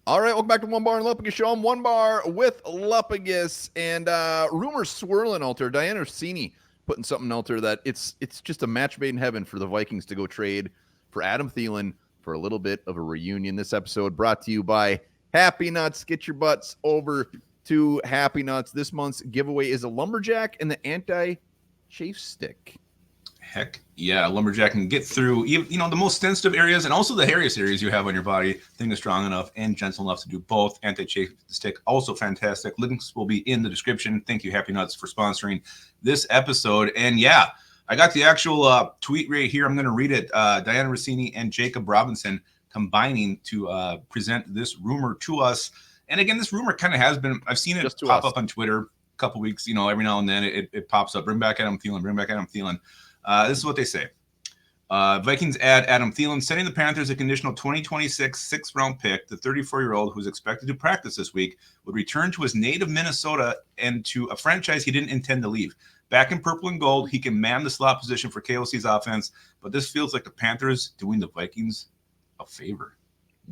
All right, welcome back to Onebar and Lupagus Show. I'm Onebar with Lupagus, and rumors swirling out there. Diana Orsini putting something out there that it's just a match made in heaven for the Vikings to go trade for Adam Thielen for a little bit of a reunion. This episode brought to you by Happy Nuts. Get your butts over to Happy Nuts. This month's giveaway is a lumberjack and the anti-chafe stick. Heck yeah, lumberjack can get through the most sensitive areas and also the hairiest areas you have on your body. Thing is strong enough and gentle enough to do both. Anti-chafe stick, also fantastic. Links will be in the description. Thank you, Happy Nuts, for sponsoring this episode. And yeah, I got the actual tweet right here. I'm going to read it. Diana Rossini and Jacob Robinson combining to present this rumor to us. And again, this rumor kind of has been, I've seen it pop up on Twitter a couple weeks, every now and then it pops up. Bring back Adam Thielen, bring back Adam Thielen. This is what they say. Vikings add Adam Thielen, sending the Panthers a conditional 2026 sixth-round pick. The 34-year-old, who's expected to practice this week, would return to his native Minnesota and to a franchise he didn't intend to leave. Back in purple and gold, he can man the slot position for KOC's offense, but this feels like the Panthers doing the Vikings a favor.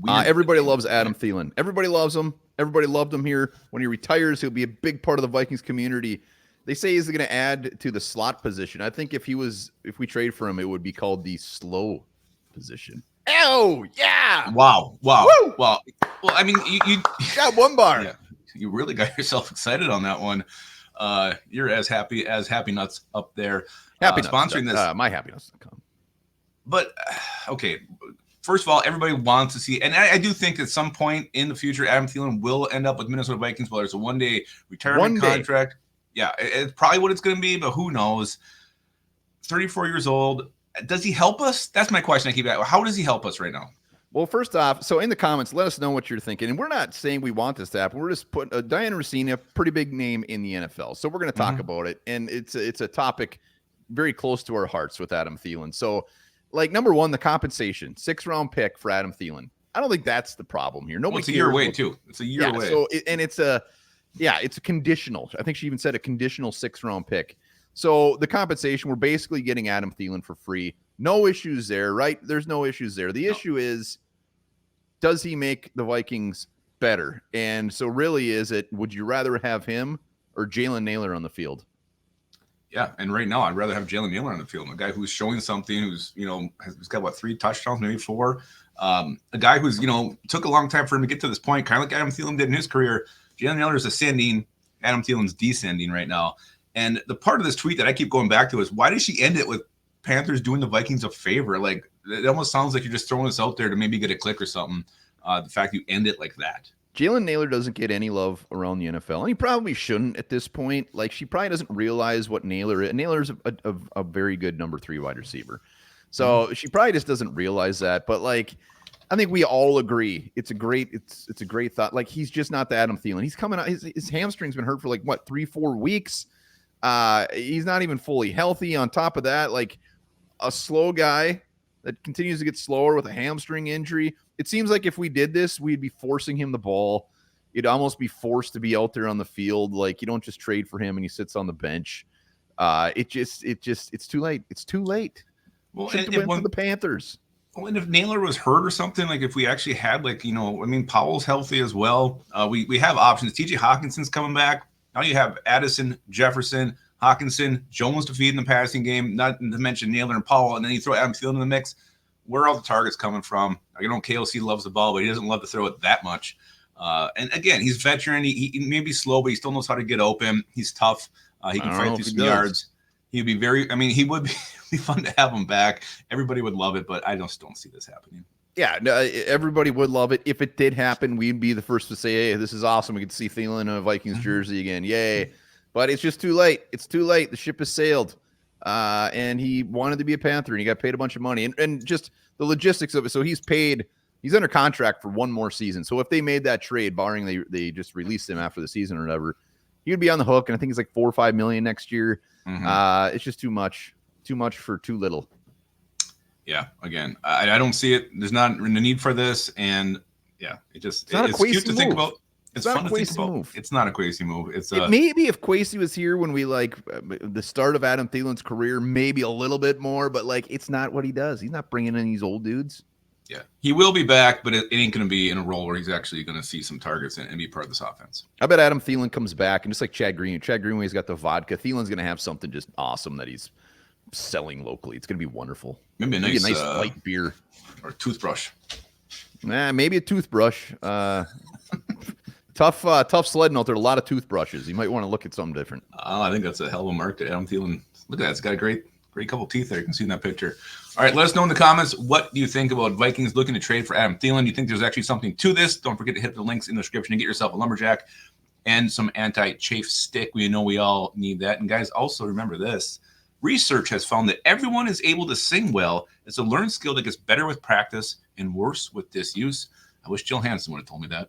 Everybody loves Adam Thielen. Everybody loves him. Everybody loved him here. When he retires, he'll be a big part of the Vikings community. They say he's going to add to the slot position. I think if we trade for him, it would be called the slow position. Oh, yeah. Wow. Woo! Wow. Well, I mean, you got Onebar. Yeah, you really got yourself excited on that one. You're as happy Nuts up there. Happy Nuts, sponsoring this. myhappynuts.com. But, okay. First of all, everybody wants to see, and I do think at some point in the future, Adam Thielen will end up with Minnesota Vikings, whether it's a one-day retirement contract. Yeah, it's probably what it's going to be, but who knows? 34 years old. Does he help us? That's my question I keep asking. How does he help us right now? Well, first off, so in the comments, let us know what you're thinking. And we're not saying we want this to happen. We're just putting Diana Rossini, a pretty big name in the NFL. So we're going to talk about it. And it's a topic very close to our hearts with Adam Thielen. So, like, number one, the compensation, 6th-round pick for Adam Thielen. I don't think that's the problem here. It's a year away, too. It's a year away. So, it's a conditional. I think she even said a conditional 6th-round pick. So the compensation, we're basically getting Adam Thielen for free. No issues there, right? There's no issues there. The issue is, does he make the Vikings better? And so really would you rather have him or Jalen Nailor on the field? Yeah, and right now I'd rather have Jalen Nailor on the field. A guy who's showing something, who's, has got, 3 touchdowns, maybe 4. A guy who's, took a long time for him to get to this point, kind of like Adam Thielen did in his career. Jalen Nailor is ascending. Adam Thielen's descending right now. And the part of this tweet that I keep going back to is, why did she end it with Panthers doing the Vikings a favor? Like, it almost sounds like you're just throwing this out there to maybe get a click or something. The fact you end it like that. Jalen Nailor doesn't get any love around the NFL, and he probably shouldn't at this point. Like, she probably doesn't realize what Nailor is. Nailor's a very good number 3 wide receiver. So she probably just doesn't realize that. But, like, I think we all agree it's a great thought. Like, he's just not the Adam Thielen. He's coming out. His hamstring's been hurt for 3-4 weeks. He's not even fully healthy. On top of that, like, a slow guy that continues to get slower with a hamstring injury. It seems like if we did this, we'd be forcing him the ball. You'd almost be forced to be out there on the field. Like, you don't just trade for him and he sits on the bench. It's too late. It's too late. Well, and for the Panthers. Well, and if Nailor was hurt or something, like if we actually had Powell's healthy as well. We have options. TJ Hawkinson's coming back. Now you have Addison, Jefferson, Hawkinson, Jones to feed in the passing game, not to mention Nailor and Powell, and then you throw Adam Thielen in the mix. Where are all the targets coming from? KOC loves the ball, but he doesn't love to throw it that much. And again, he's veteran. He may be slow, but he still knows how to get open. He's tough. He can fight through some yards. He'd be he would be fun to have him back. Everybody would love it, but I just don't see this happening. Yeah, no, everybody would love it. If it did happen, we'd be the first to say, hey, this is awesome. We could see Thielen in a Vikings jersey again. Yay. But it's just too late. It's too late. The ship has sailed. And he wanted to be a Panther, and he got paid a bunch of money. And just the logistics of it. So he's under contract for one more season. So if they made that trade, barring they just released him after the season or whatever, he would be on the hook. And I think it's like $4 or $5 million next year. It's just too much for too little. Yeah, again, I don't see it. There's not the need for this, and yeah, it's cute to think about. It's fun to think about. It's not a crazy move. Maybe if Kwesi was here when we the start of Adam Thielen's career, maybe a little bit more, but it's not what he does. He's not bringing in these old dudes. Yeah, he will be back, but it ain't going to be in a role where he's actually going to see some targets and be part of this offense. I bet Adam Thielen comes back, and just like Chad Greenway's got the vodka. Thielen's going to have something just awesome that he's selling locally. It's going to be wonderful. Maybe a nice light beer or toothbrush. Maybe a toothbrush. Tough sledding out there. A lot of toothbrushes. You might want to look at something different. Oh, I think that's a hell of a market. Adam Thielen. Look at that. It's got a great couple teeth there. You can see in that picture. All right, let us know in the comments. What do you think about Vikings looking to trade for Adam Thielen? Do you think there's actually something to this? Don't forget to hit the links in the description and get yourself a lumberjack and some anti-chafe stick. We know we all need that. And guys, also remember this. Research has found that everyone is able to sing well. It's a learned skill that gets better with practice and worse with disuse. I wish Jill Hansen would have told me that.